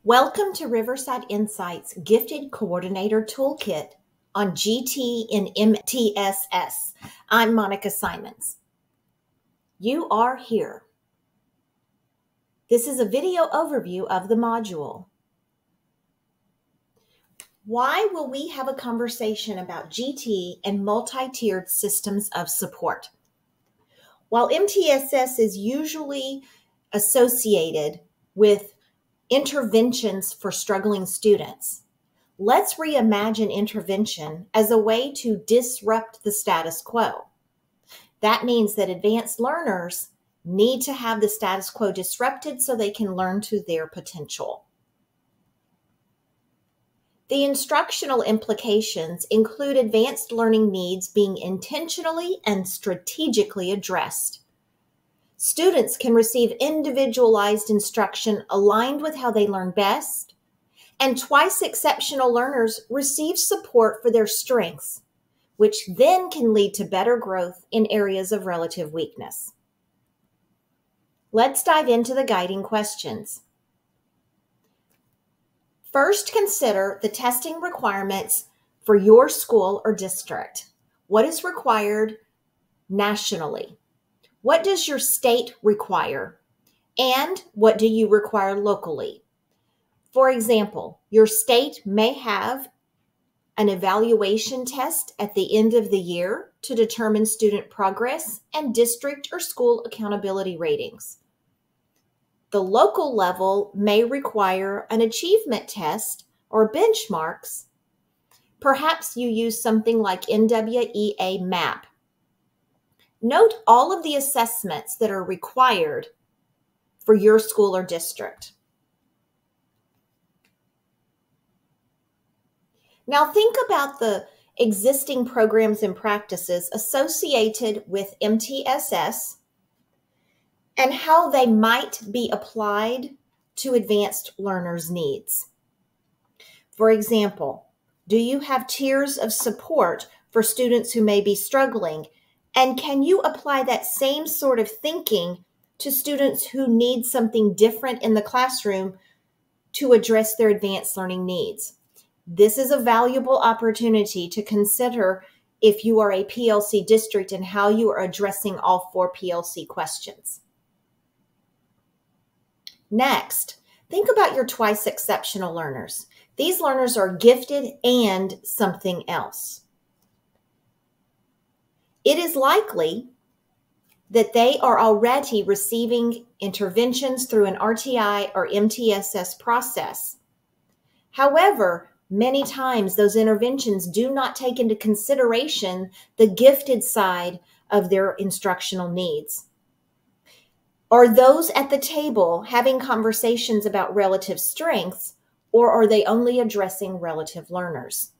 Welcome to Riverside Insights Gifted Coordinator Toolkit on GT and MTSS. I'm Monica Simons. You are here. This is a video overview of the module. Why will we have a conversation about GT and multi-tiered systems of support? While MTSS is usually associated with interventions for struggling students, let's reimagine intervention as a way to disrupt the status quo. That means that advanced learners need to have the status quo disrupted so they can learn to their potential. The instructional implications include advanced learning needs being intentionally and strategically addressed. Students can receive individualized instruction aligned with how they learn best, and twice exceptional learners receive support for their strengths, which then can lead to better growth in areas of relative weakness. Let's dive into the guiding questions. First, consider the testing requirements for your school or district. What is required nationally? What does your state require? And what do you require locally? For example, your state may have an evaluation test at the end of the year to determine student progress and district or school accountability ratings. The local level may require an achievement test or benchmarks. Perhaps you use something like NWEA MAP. Note all of the assessments that are required for your school or district. Now think about the existing programs and practices associated with MTSS and how they might be applied to advanced learners' needs. For example, do you have tiers of support for students who may be struggling? And can you apply that same sort of thinking to students who need something different in the classroom to address their advanced learning needs? This is a valuable opportunity to consider if you are a PLC district and how you are addressing all 4 PLC questions. Next, think about your twice exceptional learners. These learners are gifted and something else. It is likely that they are already receiving interventions through an RTI or MTSS process. However, many times those interventions do not take into consideration the gifted side of their instructional needs. Are those at the table having conversations about relative strengths, or are they only addressing relative learners?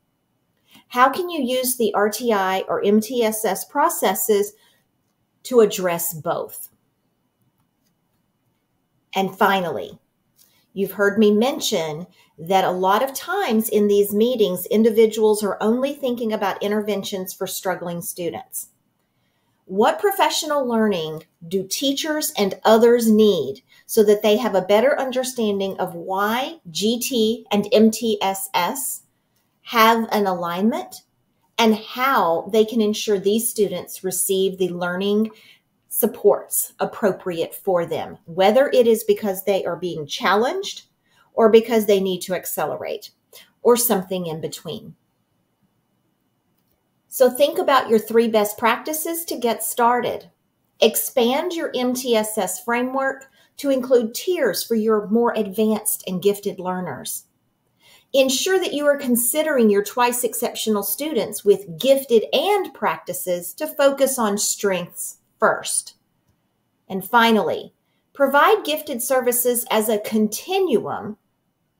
How can you use the RTI or MTSS processes to address both? And finally, you've heard me mention that a lot of times in these meetings, individuals are only thinking about interventions for struggling students. What professional learning do teachers and others need so that they have a better understanding of why GT and MTSS have an alignment and how they can ensure these students receive the learning supports appropriate for them, whether it is because they are being challenged or because they need to accelerate or something in between. So think about your 3 best practices to get started. Expand your MTSS framework to include tiers for your more advanced and gifted learners. Ensure that you are considering your twice exceptional students with gifted and practices to focus on strengths first. And finally, provide gifted services as a continuum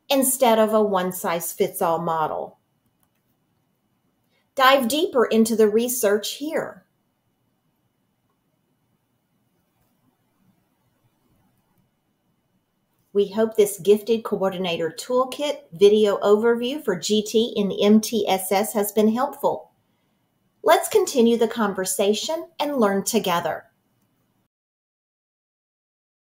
instead of a one-size-fits-all model. Dive deeper into the research here. We hope this Gifted Coordinator Toolkit video overview for GT and MTSS has been helpful. Let's continue the conversation and learn together.